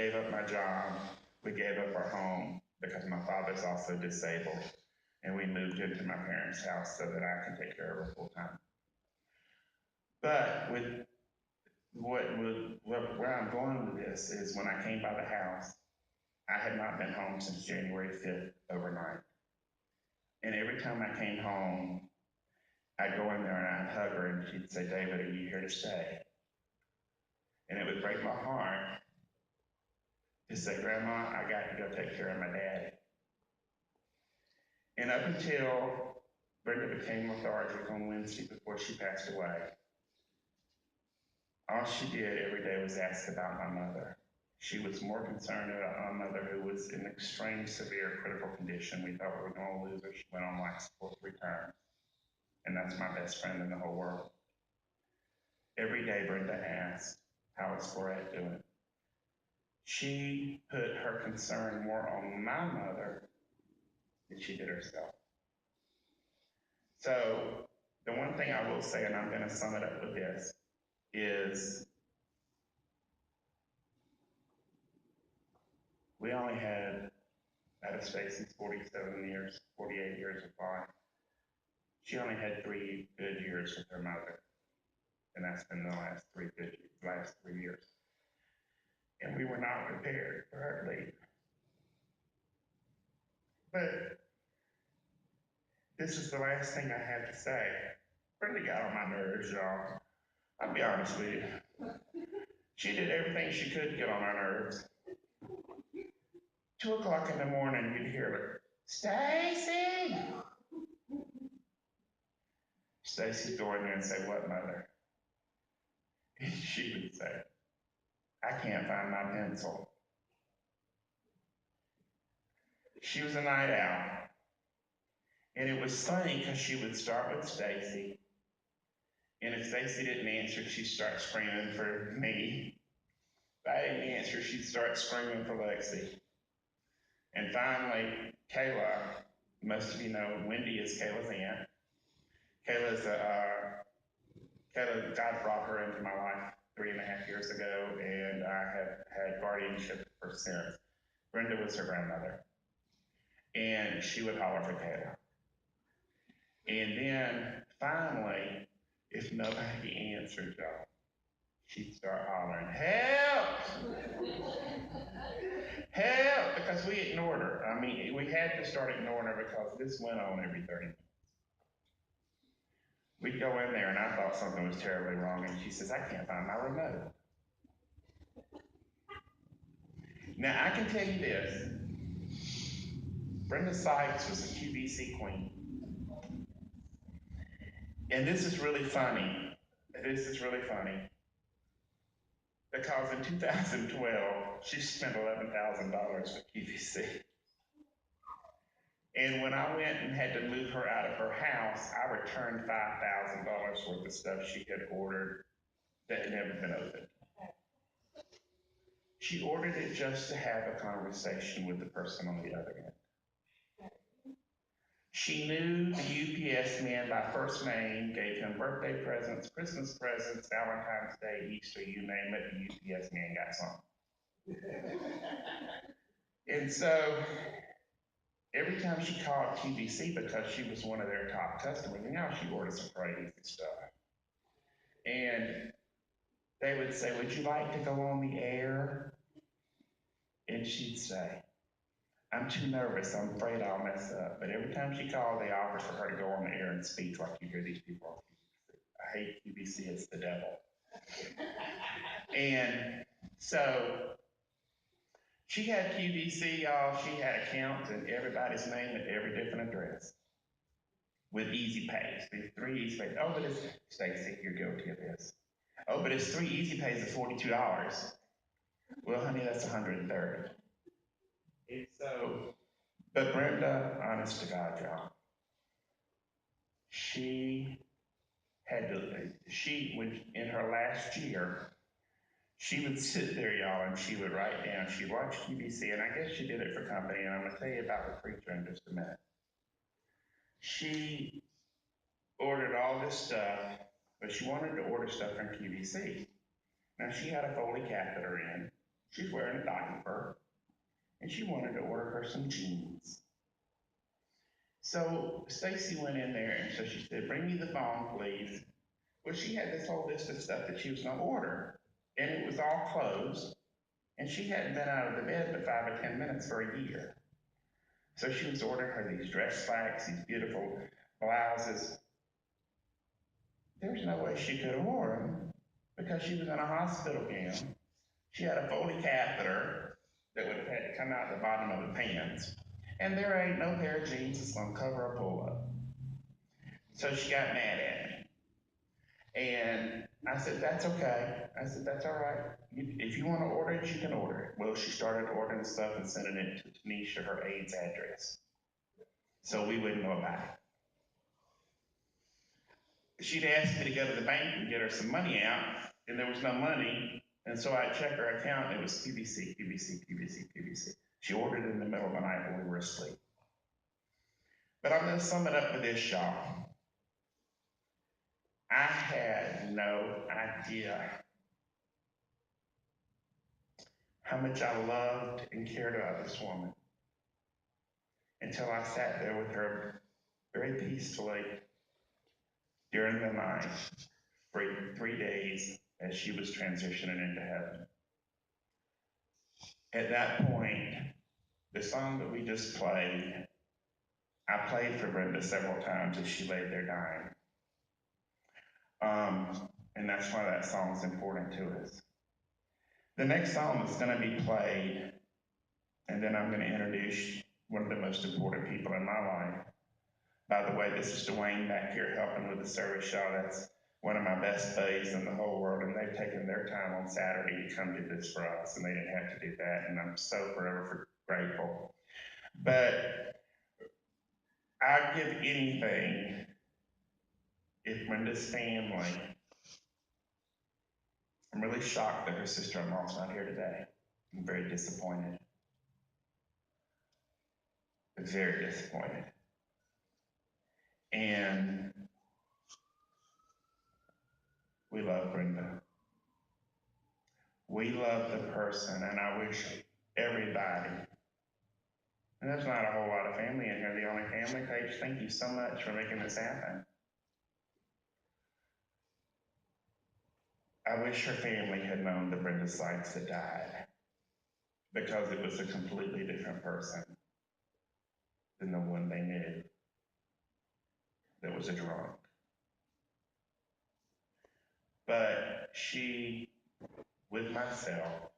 gave up my job. We gave up our home because my father's also disabled. And we moved into my parents' house so that I can take care of her full time. But with where I'm going with this is when I came by the house, I had not been home since January 5th overnight. And every time I came home, I'd go in there and I'd hug her and she'd say, David, are you here to stay? And it would break my heart to say, Grandma, I got to go take care of my daddy. And up until Brenda became lethargic on Wednesday before she passed away, all she did every day was ask about my mother. She was more concerned about my mother, who was in extreme, severe, critical condition. We thought we were going to lose her. She went on life support 3 times. And that's my best friend in the whole world. Every day, Brenda asked, how is Florette doing? She put her concern more on my mother than she did herself. So the one thing I will say, and I'm going to sum it up with this, is we only had, out of Stacy's 47 years, 48 years of life, she only had 3 good years with her mother. And that's been the last 3 years. And we were not prepared for her to leave. But this is the last thing I have to say. Brenda got on my nerves, y'all. I'll be honest with you. She did everything she could to get on our nerves. 2 o'clock in the morning, you'd hear her, Stacy! Stacy'd go in there and say, what, mother? And she would say, I can't find my pencil. She was a night owl. And it was funny because she would start with Stacy. And if Stacy didn't answer, she'd start screaming for me. If I didn't answer, she'd start screaming for Lexi. And finally, Kayla, most of you know, Wendy is Kayla's aunt. Kayla, God brought her into my life 3.5 years ago, and I have had guardianship for since. Brenda was her grandmother, and she would holler for Kayla. And then finally, if nobody answered, y'all, she'd start hollering, help! Help! Because we ignored her. I mean, we had to start ignoring her because this went on every 30 minutes. We'd go in there and I thought something was terribly wrong, and she says, I can't find my remote. Now, I can tell you this. Brenda Sikes was a QVC queen. And this is really funny. This is really funny. Because in 2012, she spent $11,000 for QVC. And when I went and had to move her out of her house, I returned $5,000 worth of stuff she had ordered that had never been opened. She ordered it just to have a conversation with the person on the other end. She knew the UPS man by first name, gave him birthday presents, Christmas presents, Valentine's Day, Easter, you name it, the UPS man got something. And so every time she called QVC, because she was one of their top customers, and now she ordered some crazy stuff. And they would say, would you like to go on the air? And she'd say, I'm too nervous, I'm afraid I'll mess up. But every time she called, they offered for her to go on the air and speak like you hear these people on QVC. I hate QVC, it's the devil. And so she had QVC, y'all. She had accounts in everybody's name at every different address with easy pays. There's 3 easy pays. Oh, but it's, Stacy, you're guilty of this. Oh, but it's 3 easy pays of $42. Well, honey, that's $130. And so, but Brenda, honest to God, y'all, she when in her last year, she would sit there, y'all, and she would write down, she'd watch QVC, and I guess she did it for company, and I'm going to tell you about the preacher in just a minute. She ordered all this stuff, but she wanted to order stuff from QVC. Now, she had a Foley catheter in, She's wearing a diaper, and she wanted to order her some jeans. So Stacy went in there, and so she said, "Bring me the phone, please." Well, she had this whole list of stuff that she was going to order, and it was all clothes, and she hadn't been out of the bed but 5 or 10 minutes for a year. So she was ordering her these dress slacks, these beautiful blouses. There was no way she could have worn them because she was in a hospital gown. She had a Foley catheter that would have had to come out the bottom of the pants. And there ain't no pair of jeans that's going to cover a pull up. So she got mad at me. And I said, "That's okay." I said, "That's all right. If you want to order it, you can order it." Well, she started ordering stuff and sending it to Tanisha, her aide's address. So we wouldn't know about it. She'd asked me to go to the bank and get her some money out, and there was no money. And so I checked her account, and it was PBC, PBC, PBC, PBC. She ordered it in the middle of the night when we were asleep. But I'm going to sum it up with this, y'all. I had no idea how much I loved and cared about this woman until I sat there with her very peacefully during the night for 3 days as she was transitioning into heaven. At that point, the song that we just played, I played for Brenda several times as she laid there dying. And that's why that song is important to us. The next song is going to be played, and then I'm going to introduce one of the most important people in my life. By the way, this is Dwayne back here helping with the service, y'all. That's one of my best buddies in the whole world, and they've taken their time on Saturday to come do this for us, and they didn't have to do that, and I'm so forever grateful. But I'd give anything if Brenda's family, I'm really shocked that her sister-in-law's not here today. I'm very disappointed. Very disappointed. And we love Brenda. We love the person, and I wish everybody, and there's not a whole lot of family in here, the only family page, thank you so much for making this happen. I wish her family had known the Brenda Sikes that died, because it was a completely different person than the one they knew that was a drunk. But she, with myself,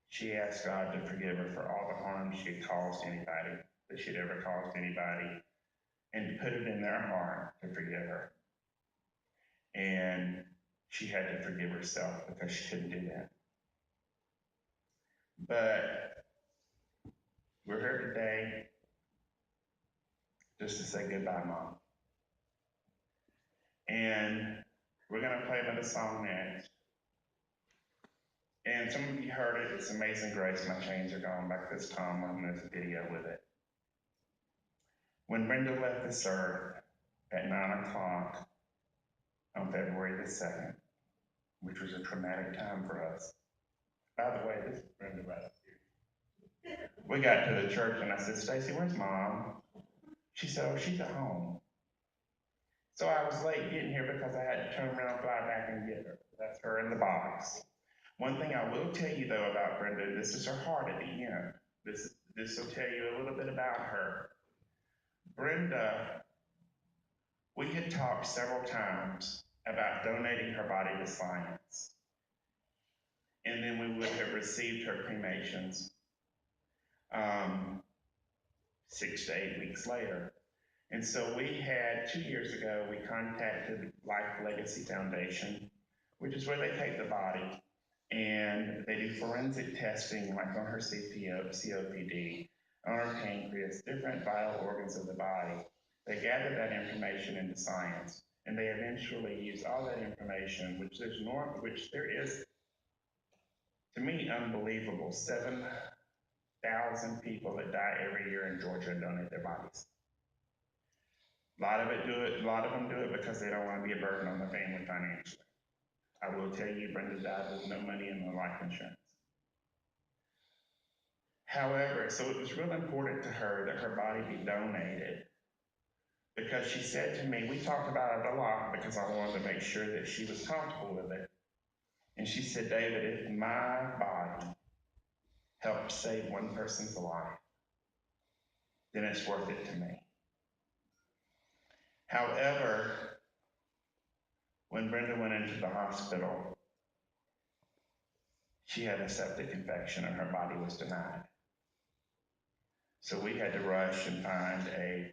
she asked God to forgive her for all the harm she had caused anybody, that she'd ever caused anybody, and to put it in their heart to forgive her. And she had to forgive herself because she couldn't do that. But we're here today just to say goodbye, Mom. And we're going to play another song next. And some of you heard it. It's Amazing Grace. My chains are gone by Chris Tomlin. There's a video with it. When Brenda left this earth at 9 o'clock on February the 2nd, which was a traumatic time for us. By the way, this is Brenda right up here. We got to the church and I said, "Stacy, where's Mom?" She said, "Oh, she's at home." So I was late getting here because I had to turn around, fly back and get her. That's her in the box. One thing I will tell you though about Brenda, this is her heart at the end. This will tell you a little bit about her. Brenda, we had talked several times about donating her body to science. And then we would have received her cremations 6 to 8 weeks later. And so we had, 2 years ago, we contacted Life Legacy Foundation, which is where they take the body and they do forensic testing, like on her COPD, on her pancreas, different vital organs of the body. They gather that information into science, and they eventually use all that information, which there is, to me, unbelievable, 7,000 people that die every year in Georgia and donate their bodies. A lot of them do it because they don't want to be a burden on the family financially. I will tell you, Brenda died with no money in the life insurance. However, so it was real important to her that her body be donated because she said to me, we talked about it a lot because I wanted to make sure that she was comfortable with it. And she said, David, if my body helped save one person's life, then it's worth it to me. However, when Brenda went into the hospital, she had a septic infection and her body was denied. So we had to rush and find a